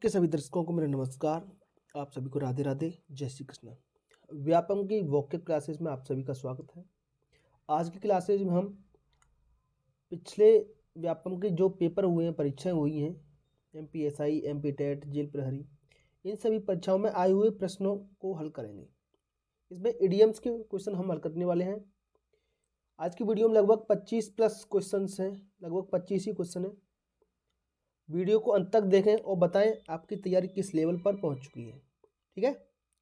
के सभी दर्शकों को मेरा नमस्कार। आप सभी को राधे राधे, जय श्री कृष्ण। व्यापम की वोकेब क्लासेस में आप सभी का स्वागत है। आज की क्लासेज में हम पिछले व्यापम के जो पेपर हुए हैं, परीक्षाएं हुई हैं, MPSI, MP टेट, जेल प्रहरी, इन सभी परीक्षाओं में आए हुए प्रश्नों को हल करेंगे। इसमें इडियम्स के क्वेश्चन हम हल करने वाले हैं। आज की वीडियो में लगभग 25 प्लस क्वेश्चन हैं, लगभग 25 ही क्वेश्चन हैं। वीडियो को अंत तक देखें और बताएं आपकी तैयारी किस लेवल पर पहुंच चुकी है। ठीक है,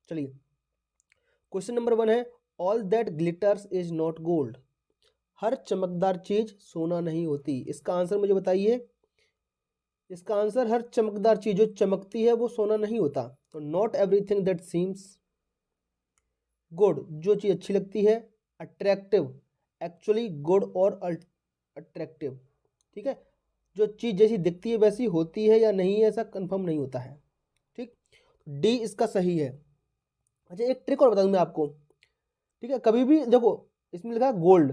चलिए। क्वेश्चन नंबर 1 है, all that glitters is not gold. हर चमकदार चीज सोना नहीं होती। इसका आंसर मुझे बताइए। इसका आंसर, हर चमकदार चीज जो चमकती है वो सोना नहीं होता। तो not everything that seems good, जो चीज अच्छी लगती है। अट्रैक्टिव, एक्चुअली गुड और अट्रैक्टिव। ठीक है, जो चीज जैसी दिखती है वैसी होती है या नहीं है, ऐसा कंफर्म नहीं होता है। ठीक, डी इसका सही है। अच्छा, एक ट्रिक और बता दूं मैं आपको। ठीक है, कभी भी देखो इसमें लिखा है गोल्ड,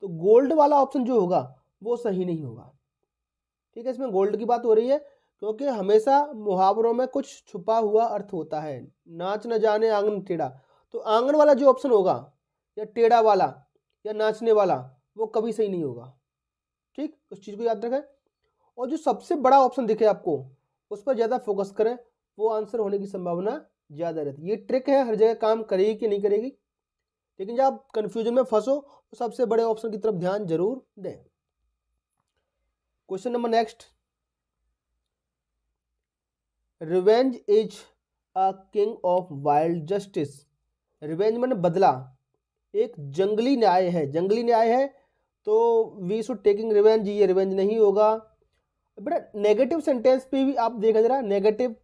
तो गोल्ड वाला ऑप्शन जो होगा वो सही नहीं होगा। ठीक है, इसमें गोल्ड की बात हो रही है क्योंकि हमेशा मुहावरों में कुछ छुपा हुआ अर्थ होता है। नाच न जाने आंगन टेढ़ा, तो आंगन वाला जो ऑप्शन होगा या टेढ़ा वाला या नाचने वाला, वो कभी सही नहीं होगा। ठीक, उस चीज को याद रखें। और जो सबसे बड़ा ऑप्शन दिखे आपको उस पर ज़्यादा फोकस करें, वो आंसर होने की संभावना ज़्यादा रहती है। ये ट्रिक है, हर जगह काम करेगी कि नहीं करेगी, लेकिन जब आप कन्फ्यूजन में फंसो तो सबसे बड़े ऑप्शन की तरफ ध्यान जरूर दें। Question number next, revenge is a king of wild justice. Revenge माने बदला, एक जंगली न्याय है। जंगली न्याय है तो वी शुड टेकिंग रिवेंज, ये रिवेंज नहीं होगा। बेटा नेगेटिव सेंटेंस पे भी आप देखा जरा, नेगेटिव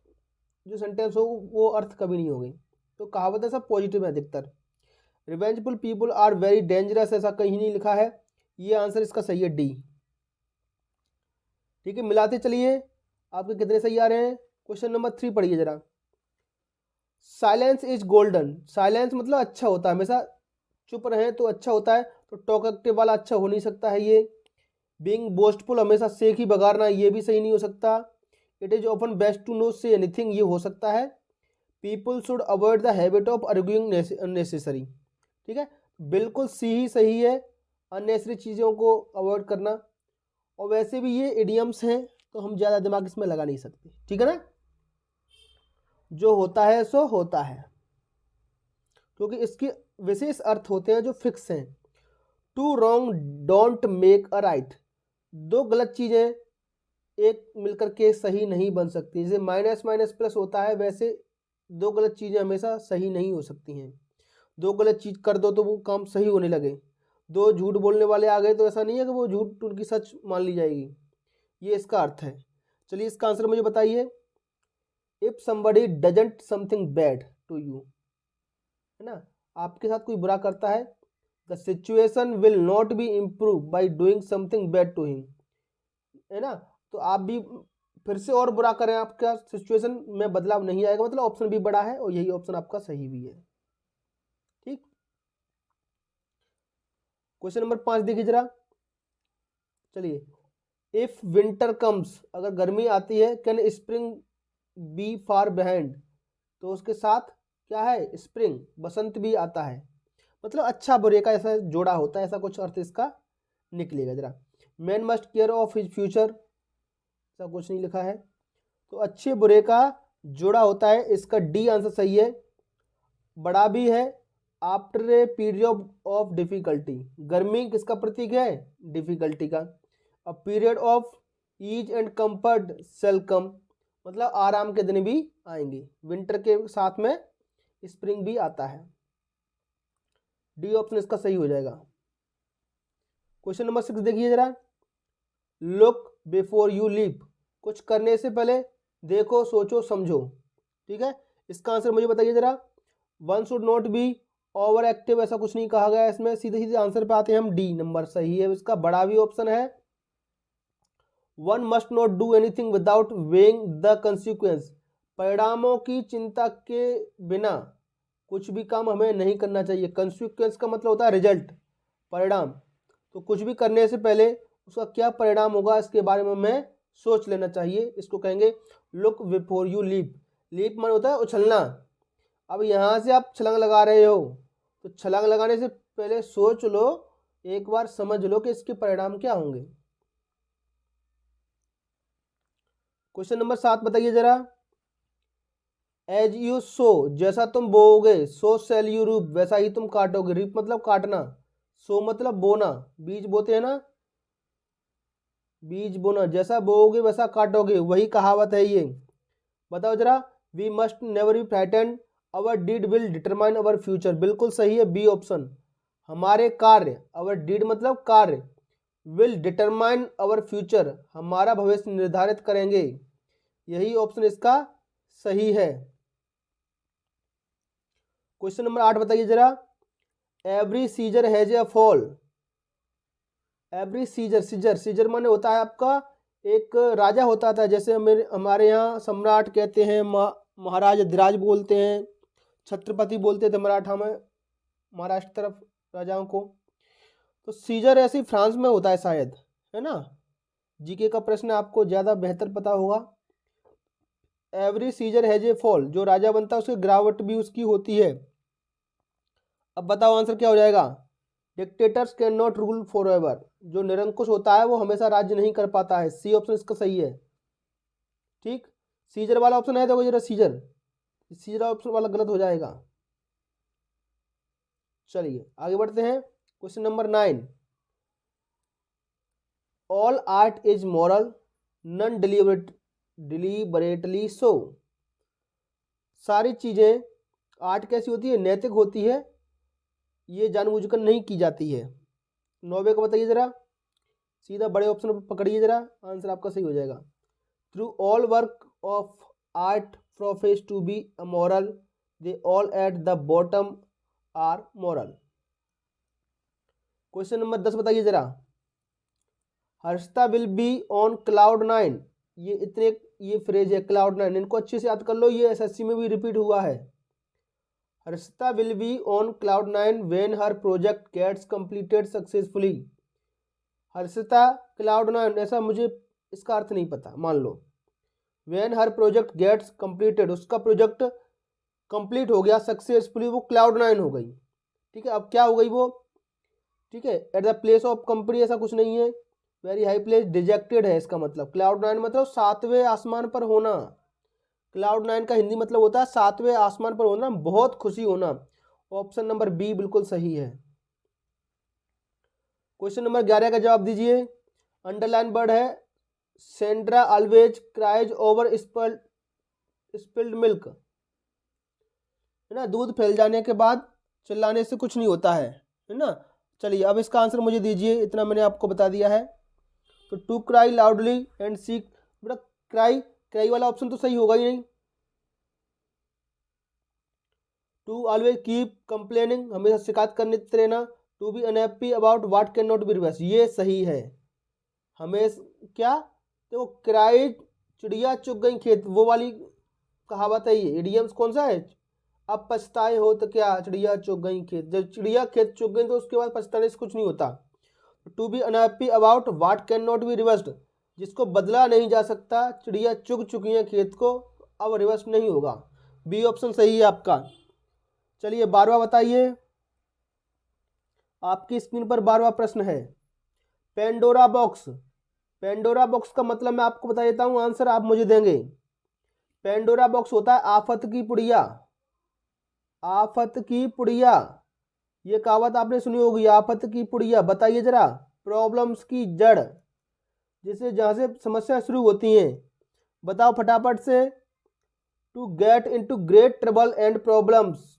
जो सेंटेंस हो वो अर्थ कभी नहीं होगी। तो कहावत है सब पॉजिटिव है अधिकतर। Revengeful people are very dangerous, ऐसा कहीं नहीं लिखा है। ये आंसर इसका सही है, डी। ठीक है, मिलाते चलिए आपके कितने सही आ रहे हैं। क्वेश्चन नंबर 3 पढ़िए जरा। Silence is golden. साइलेंस मतलब अच्छा होता है, हमेशा चुप रहे तो अच्छा होता है, तो टॉकटिव वाला अच्छा हो नहीं सकता है ये। बीइंग बोस्टफुल, हमेशा शेख ही बगाड़ना, ये भी सही नहीं हो सकता। It is often best to no say anything, ये हो सकता है। People should avoid the habit of arguing unnecessary. ठीक है, बिल्कुल सी ही सही है, अननेसेसरी चीज़ों को अवॉइड करना। और वैसे भी ये इडियम्स हैं तो हम ज़्यादा दिमाग इसमें लगा नहीं सकते। ठीक है ना, जो होता है सो होता है, क्योंकि इसके विशेष अर्थ होते हैं जो फिक्स हैं। Two wrong don't make a right. दो गलत चीज़ें एक मिलकर के सही नहीं बन सकती। जैसे माइनस माइनस प्लस होता है, वैसे दो गलत चीज़ें हमेशा सही नहीं हो सकती हैं। दो गलत चीज़ कर दो तो वो काम सही होने लगे। दो झूठ बोलने वाले आ गए तो ऐसा नहीं है कि वो झूठ उनकी सच मान ली जाएगी। ये इसका अर्थ है। चलिए, इसका आंसर मुझे बताइए। If somebody doesn't something bad to you, है ना, आपके साथ कोई बुरा करता है, the situation will not be improve by doing something bad to him, है ना। तो आप भी फिर से और बुरा करें, आपका सिचुएशन में बदलाव नहीं आएगा। मतलब ऑप्शन भी बड़ा है और यही ऑप्शन आपका सही भी है। ठीक, क्वेश्चन नंबर 5 देखिए जरा। चलिए, इफ विंटर कम्स, अगर गर्मी आती है, can spring be far behind, तो उसके साथ क्या है, स्प्रिंग, बसंत भी आता है। मतलब अच्छा बुरे का ऐसा जोड़ा होता है, ऐसा कुछ अर्थ इसका निकलेगा जरा। Man must care of his future, ऐसा कुछ नहीं लिखा है। तो अच्छे बुरे का जोड़ा होता है, इसका डी आंसर सही है। बड़ा भी है, after a period of difficulty. गर्मी किसका प्रतीक है, डिफिकल्टी का। A period of ease and comfort sell come, मतलब आराम के दिन भी आएंगे। विंटर के साथ में स्प्रिंग भी आता है। डी ऑप्शन इसका सही हो जाएगा। क्वेश्चन नंबर 6 देखिए जरा। लुक बिफोर यू लीप, कुछ करने से पहले देखो, सोचो, समझो। ठीक है, इसका आंसर मुझे बताइए जरा। One should not be over active, ऐसा कुछ नहीं कहा गया इसमें। सीधे सीधे आंसर पे आते हैं हम, डी नंबर सही है इसका। बड़ा भी ऑप्शन है। One must not do anything without weighing the consequence, परिणामों की चिंता के बिना कुछ भी काम हमें नहीं करना चाहिए। कंसिक्वेंस का मतलब होता है रिजल्ट, परिणाम। तो कुछ भी करने से पहले उसका क्या परिणाम होगा इसके बारे में हमें सोच लेना चाहिए। इसको कहेंगे look before you leap. Leap मन होता है उछलना। अब यहाँ से आप छलांग लगा रहे हो तो छलांग लगाने से पहले सोच लो, एक बार समझ लो कि इसके परिणाम क्या होंगे। क्वेश्चन नंबर 7 बताइए जरा। एज यू सो, जैसा तुम बोओगे, सो सेल यू रीप, वैसा ही तुम काटोगे। रीप मतलब काटना, सो मतलब बोना, बीज बोते हैं ना, बीज बोना। जैसा बोओगे वैसा काटोगे, वही कहावत है ये। बताओ जरा। We must never be frightened, our deed will determine our future. बिल्कुल सही है, बी ऑप्शन। हमारे कार्य, अवर डीड मतलब कार्य, विल डिटरमाइन अवर फ्यूचर, हमारा भविष्य निर्धारित करेंगे। यही ऑप्शन इसका सही है। क्वेश्चन नंबर 8 बताइए जरा। Every Caesar has a fall. Every Caesar, Caesar Caesar माने होता है आपका एक राजा होता था, जैसे हमारे यहाँ सम्राट कहते हैं, महाराज अधिराज बोलते हैं, छत्रपति बोलते थे मराठा में, महाराष्ट्र तरफ राजाओं को। तो सीजर ऐसे फ्रांस में होता है शायद, है ना। जीके का प्रश्न आपको ज़्यादा बेहतर पता होगा। Every Caesar has a fall, जो राजा बनता है उसकी गिरावट भी उसकी होती है। अब बताओ आंसर क्या हो जाएगा। Dictators can not rule for ever, जो निरंकुश होता है वो हमेशा राज्य नहीं कर पाता है। सी ऑप्शन इसका सही है। ठीक, सीजर वाला ऑप्शन है, देखो जरा सीजर, सीजर ऑप्शन वाला गलत हो जाएगा। चलिए आगे बढ़ते हैं। Question number 9। All art is moral, none deliberately so. सारी चीजें, आर्ट कैसी होती है, नैतिक होती है, ये जानबूझकर नहीं की जाती है। 9वें को बताइए जरा, सीधा बड़े ऑप्शन पर पकड़िए जरा, आंसर आपका सही हो जाएगा। Through all work of art profess to be amoral, they all at the bottom are moral. Question number 10 बताइए जरा। Harshita will be on cloud 9, ये फ्रेज है क्लाउड 9, इनको अच्छे से याद कर लो, ये एसएससी में भी रिपीट हुआ है। Harshita will be on cloud 9 when her project gets completed successfully. Harshita cloud 9, ऐसा मुझे इसका अर्थ नहीं पता, मान लो। When her project gets completed, उसका प्रोजेक्ट कंप्लीट हो गया सक्सेसफुली, वो क्लाउड 9 हो गई। ठीक है, अब क्या हो गई वो, ठीक है। At the place of company ऐसा कुछ नहीं है, वेरी हाई प्लेस, डिजेक्टेड है इसका मतलब। क्लाउड 9 मतलब 7वें आसमान पर होना। क्लाउड 9 का हिंदी मतलब होता है 7वें आसमान पर होना, बहुत खुशी होना। ऑप्शन नंबर बी बिल्कुल सही है। क्वेश्चन नंबर 11 का जवाब दीजिए। अंडरलाइन वर्ड है Sandra always cries over spilled milk, है ना। दूध फैल जाने के बाद चिल्लाने से कुछ नहीं होता है ना। चलिए अब इसका आंसर मुझे दीजिए, इतना मैंने आपको बता दिया है। तो to cry loudly and seek, बेटा क्राई, क्राई वाला ऑप्शन तो सही होगा ही नहीं। टू ऑलवेज कीप कंप्लेनिंग, हमेशा शिकायत करने रहना। To be unhappy about what can not be reverse, ये सही है। हमेशा क्या, तो क्राई चिड़िया चुग गई खेत, वो वाली कहावत है ये। इडियम्स कौन सा है, अब पछताए हो तो क्या, चिड़िया चुग गई खेत। जब चिड़िया खेत चुग गई तो उसके बाद पछताने से कुछ नहीं होता। To be unhappy about what can not be reversed, जिसको बदला नहीं जा सकता, चिड़िया चुग चुकी है खेत को, अब रिवर्स नहीं होगा। बी ऑप्शन सही है आपका। चलिए 12वां बताइए, आपकी स्क्रीन पर 12वां प्रश्न है। पेंडोरा बॉक्स, पेंडोरा बॉक्स का मतलब मैं आपको बता देता हूं, आंसर आप मुझे देंगे। पेंडोरा बॉक्स होता है आफत की पुड़िया, आफत की पुड़िया, ये कहावत आपने सुनी होगी, आफत की पुड़िया। बताइए जरा, प्रॉब्लम्स की जड़, जिसे जहां से समस्या शुरू होती हैं, बताओ फटाफट से। To get into great trouble and problems,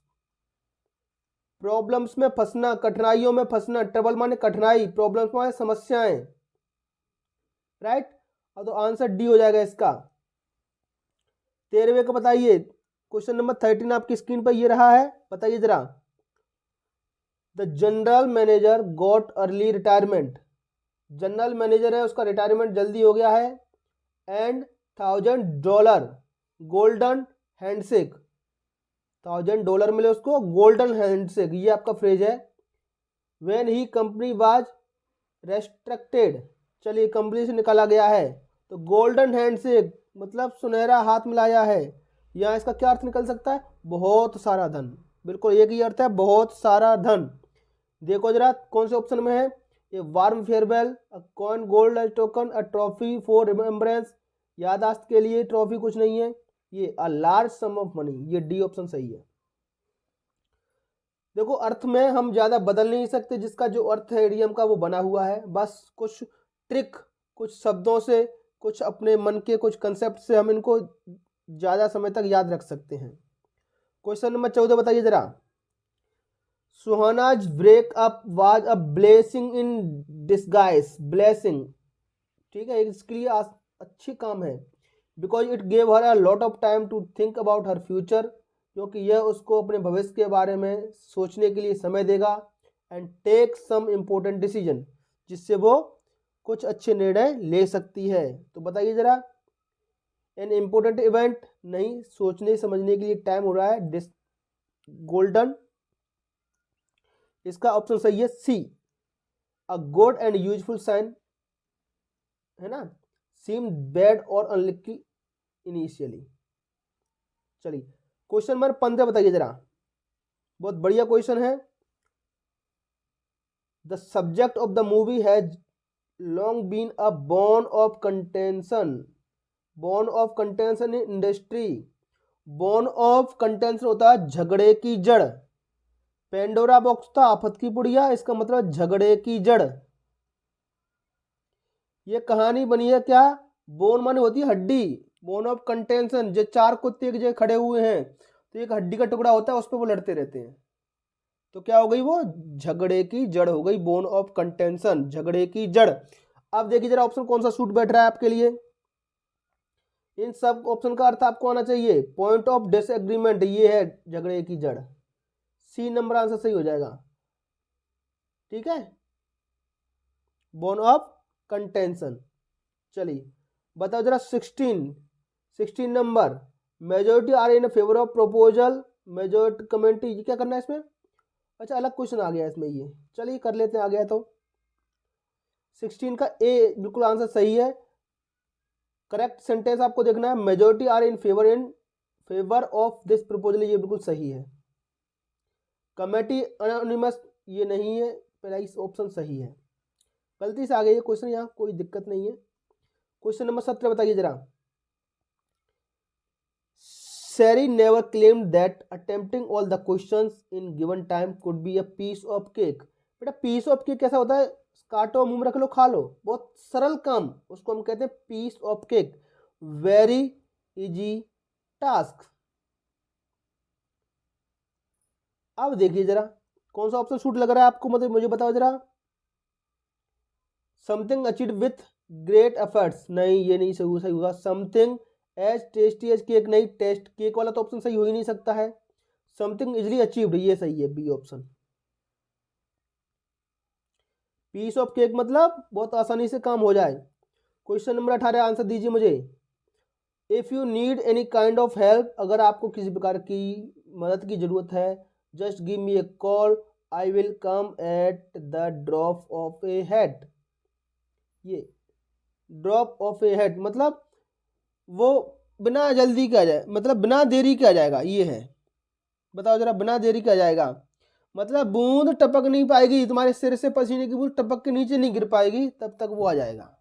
problems में फंसना, कठिनाइयों में फंसना। ट्रबल माने कठिनाई, प्रॉब्लम्स माने समस्याएं, राइट। और तो आंसर डी हो जाएगा इसका। 13वें का बताइए। क्वेश्चन नंबर 13 आपकी स्क्रीन पर ये रहा है, बताइए जरा। The general manager got early retirement, general manager है उसका रिटायरमेंट जल्दी हो गया है। एंड $1000 गोल्डन हैंडशेक, $1000 मिले उसको, गोल्डन हैंडशेक, ये आपका फ्रेज है। When he company was restricted, चलिए कंपनी से निकाला गया है। तो गोल्डन हैंडशेक मतलब सुनहरा हाथ मिलाया है। यहाँ इसका क्या अर्थ निकल सकता है? बहुत सारा धन। बिल्कुल एक ही अर्थ है, बहुत सारा धन। देखो जरा कौन से ऑप्शन में है? ये warm farewell, a coin, gold as token, a trophy for remembrance, यादाश्त के लिए ट्रॉफी कुछ नहीं है। ये a large sum of money, ये डी ऑप्शन सही है। देखो अर्थ में हम ज्यादा बदल नहीं सकते, जिसका जो अर्थ है इडियम का वो बना हुआ है। बस कुछ ट्रिक, कुछ शब्दों से, कुछ अपने मन के कुछ कंसेप्ट से हम इनको ज्यादा समय तक याद रख सकते हैं। क्वेश्चन नंबर 14 बताइए जरा। Suhana's breakup was a blessing in disguise. Blessing, ठीक है, इसके लिए अच्छी काम है। Because it gave her a lot of time to think about her future, क्योंकि यह उसको अपने भविष्य के बारे में सोचने के लिए समय देगा। And take some important decision, जिससे वो कुछ अच्छे निर्णय ले सकती है। तो बताइए जरा, एन इम्पोर्टेंट इवेंट नहीं, सोचने समझने के लिए टाइम हो रहा है। गोल्डन, इसका ऑप्शन सही है C, a good and useful sign, है ना। सीम बैड और अनलकी इनिशियली। चलिए क्वेश्चन नंबर 15 बताइए जरा, बहुत बढ़िया क्वेश्चन है। The subject of the movie has long been a bone of contention. Bone of contention in industry. Bone of contention होता है झगड़े की जड़। पेंडोरा बॉक्स था आफत की पुड़िया, इसका मतलब झगड़े की जड़। ये कहानी बनी है क्या? बोन माने होती है हड्डी, बोन ऑफ कंटेंशन। जो चार कुत्ते एक जगह खड़े हुए हैं तो एक हड्डी का टुकड़ा होता है, उस पर वो लड़ते रहते हैं। तो क्या हो गई? वो झगड़े की जड़ हो गई, बोन ऑफ कंटेंशन, झगड़े की जड़। अब देखिए जरा ऑप्शन कौन सा सूट बैठ रहा है आपके लिए। इन सब ऑप्शन का अर्थ आपको आना चाहिए। पॉइंट ऑफ डिसएग्रीमेंट, ये है झगड़े की जड़। सी नंबर आंसर सही हो जाएगा, ठीक है, बोन ऑफ कंटेंशन। चलिए बताओ जरा 16 number, majority are in favour of proposal, majority commentary, क्या करना है इसमें? अच्छा अलग क्वेश्चन आ गया इसमें, ये चलिए कर लेते हैं, आ गया तो 16 का ए बिल्कुल आंसर सही है। करेक्ट सेंटेंस आपको देखना है, majority are in favour of this proposal, ये बिल्कुल सही है। कमेटी अनोनिमस, ये नहीं है, पहला इस ऑप्शन सही है। गलती से आ गई है क्वेश्चन, यहाँ कोई दिक्कत नहीं है। क्वेश्चन नंबर 17 बताइए जरा। Sherry never claimed that attempting all the questions in given time could be a piece of cake। बेटा पीस ऑफ केक कैसा होता है? काटो, मुंह में रख लो, खा लो, बहुत सरल काम, उसको हम कहते हैं piece of cake. Very easy task. अब देखिए जरा कौन सा ऑप्शन सूट लग रहा है आपको, मतलब मुझे बताओ जरा। Something achieved with great efforts, नहीं ये नहीं सही होगा। Something as tasty as cake, नहीं, टेस्ट केक वाला तो ऑप्शन सही हो ही नहीं सकता है। समथिंग इजिली अचीव्ड, ये सही है, B option. Piece of cake मतलब बहुत आसानी से काम हो जाए। क्वेश्चन नंबर 18 आंसर दीजिए मुझे। If you need any kind of help, अगर आपको किसी प्रकार की मदद की जरूरत है, just give me A call, I will come at the drop of A head. ये ड्रॉप ऑफ ए हेड मतलब वो बिना जल्दी किया जाए, मतलब बिना देरी किया जाएगा, ये है। बताओ जरा, बिना देरी किया जाएगा मतलब बूंद टपक नहीं पाएगी, तुम्हारे सिर से पसीने की बूंद टपक के नीचे नहीं गिर पाएगी, तब तक वो आ जाएगा,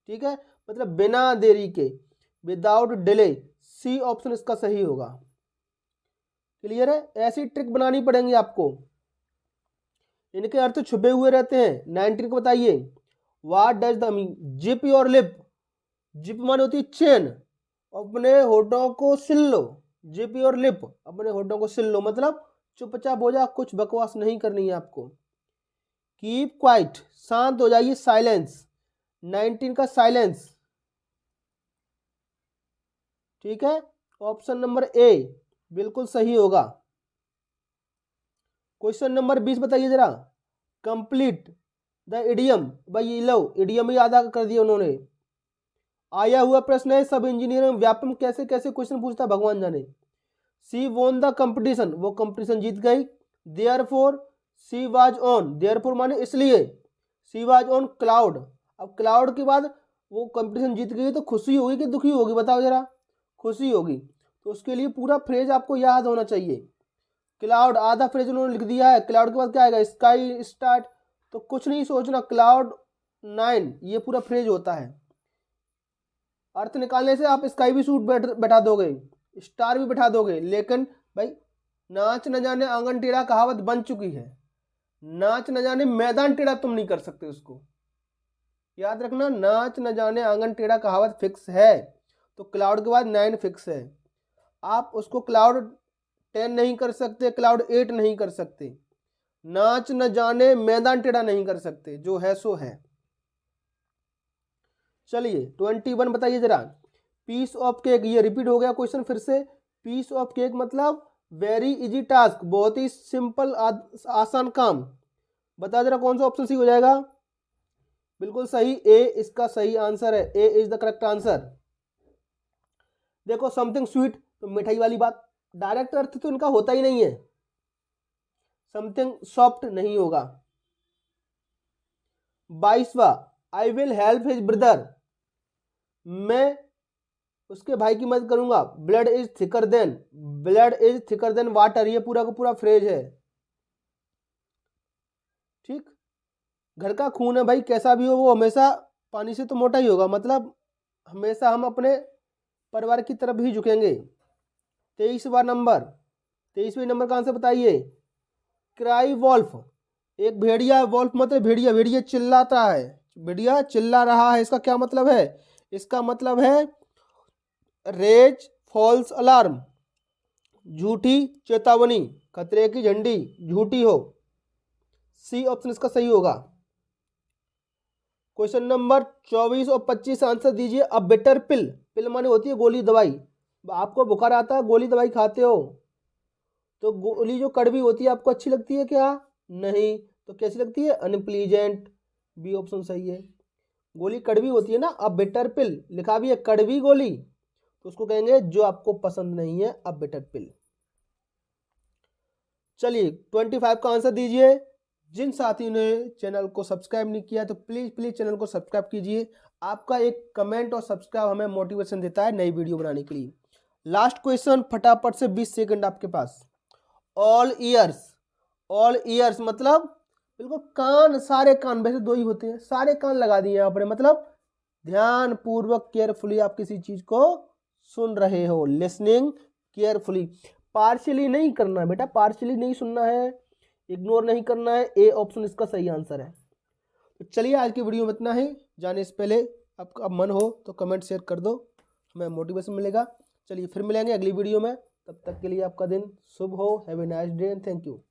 ठीक है, मतलब बिना देरी के, विदाउट डिले। सी ऑप्शन इसका सही होगा। क्लियर है? ऐसी ट्रिक बनानी पड़ेंगी आपको, इनके अर्थ छुपे हुए रहते हैं। 19 को बताइए। What does the mean zip your lip. Zip माने होती है चेन, अपने होठों को सिल लो। जिप योर लिप, अपने होठों को सिल लो, मतलब चुपचाप हो जा, कुछ बकवास नहीं करनी है आपको। कीप क्वाइट, शांत हो जाइए, साइलेंस। 19 का साइलेंस, ठीक है, ऑप्शन नंबर ए बिल्कुल सही होगा। क्वेश्चन नंबर 20 बताइए जरा। Complete the idiom. भाई लो इडियम ही आधा कर दिया उन्होंने। आया हुआ प्रश्न है, सब इंजीनियरिंग व्यापम कैसे कैसे क्वेश्चन पूछता भगवान जाने। सी वोन द कंपटीशन, वो कंपटीशन जीत गई। Therefore she was on, therefore माने इसलिए, सी वाज ऑन क्लाउड। अब क्लाउड के बाद वो कंपटीशन जीत गई तो खुशी होगी कि दुखी होगी, बताओ जरा? खुशी होगी। तो उसके लिए पूरा फ्रेज आपको याद होना चाहिए। क्लाउड, आधा फ्रेज उन्होंने लिख दिया है, क्लाउड के बाद क्या आएगा? Sky, start. तो कुछ नहीं सोचना, क्लाउड 9 ये पूरा फ्रेज होता है। अर्थ निकालने से आप स्काई भी सूट बैठा दोगे, स्टार भी बैठा दोगे, लेकिन भाई नाच न जाने आंगन टेढ़ा कहावत बन चुकी है। नाच न जाने मैदान टेढ़ा तुम नहीं कर सकते उसको, याद रखना। नाच न जाने आंगन टेढ़ा कहावत फिक्स है, तो क्लाउड के बाद 9 फिक्स है। आप उसको क्लाउड 10 नहीं कर सकते, क्लाउड 8 नहीं कर सकते। नाच न जाने मैदान टेढ़ा नहीं कर सकते, जो है सो है। चलिए 21 बताइए जरा। पीस ऑफ केक, ये रिपीट हो गया क्वेश्चन फिर से। पीस ऑफ केक मतलब वेरी इजी टास्क, बहुत ही सिंपल आसान काम। बता जरा कौन सा ऑप्शन सी हो जाएगा? बिल्कुल सही, ए इसका सही आंसर है। ए इज द करेक्ट आंसर। देखो समथिंग स्वीट तो मिठाई वाली बात, डायरेक्ट अर्थ तो इनका होता ही नहीं है। समथिंग सॉफ्ट नहीं होगा। 22वां, I will help his brother, मैं उसके भाई की मदद करूंगा। Blood is thicker than, blood is thicker than water, ये पूरा का पूरा फ्रेज है। ठीक, घर का खून है भाई, कैसा भी हो वो हमेशा पानी से तो मोटा ही होगा, मतलब हमेशा हम अपने परिवार की तरफ ही झुकेंगे। 23वां नंबर, 23वें नंबर का आंसर बताइए। क्राई वॉल्फ, एक भेड़िया, वॉल्फ मतलब भेड़िया, भेड़िया चिल्लाता है, भेड़िया चिल्ला रहा है, इसका क्या मतलब है? इसका मतलब है रेज, फॉल्स अलार्म, झूठी चेतावनी, खतरे की झंडी झूठी हो। सी ऑप्शन इसका सही होगा। क्वेश्चन नंबर 24 और 25 आंसर दीजिए। अ बेटर पिल, पिल माने होती है गोली दवाई। आपको बुखार आता है, गोली दवाई खाते हो, तो गोली जो कड़वी होती है आपको अच्छी लगती है क्या? नहीं, तो कैसी लगती है? अनप्लीजेंट। बी ऑप्शन सही है, गोली कड़वी होती है ना। अ बेटर पिल लिखा भी है कड़वी गोली, तो उसको कहेंगे जो आपको पसंद नहीं है, अ बेटर पिल। चलिए 25 का आंसर दीजिए। जिन साथियों ने चैनल को सब्सक्राइब नहीं किया तो प्लीज प्लीज चैनल को सब्सक्राइब कीजिए। आपका एक कमेंट और सब्सक्राइब हमें मोटिवेशन देता है नई वीडियो बनाने के लिए। लास्ट क्वेश्चन फटाफट से, 20 सेकंड आपके पास। ऑल ईयर्स, ऑल ईयर्स मतलब बिल्कुल कान, सारे कान, वैसे दो ही होते हैं, सारे कान लगा दिए आपने, मतलब ध्यान पूर्वक केयरफुली आप किसी चीज को सुन रहे हो, लिसनिंग केयरफुली। पार्शियली नहीं करना है बेटा, पार्शियली नहीं सुनना है, इग्नोर नहीं करना है। ए ऑप्शन इसका सही आंसर है। तो चलिए आज की वीडियो में इतना ही। जाने से पहले आपका मन हो तो कमेंट शेयर कर दो, हमें मोटिवेशन मिलेगा। चलिए फिर मिलेंगे अगली वीडियो में, तब तक के लिए आपका दिन शुभ हो। Have a nice day and thank you.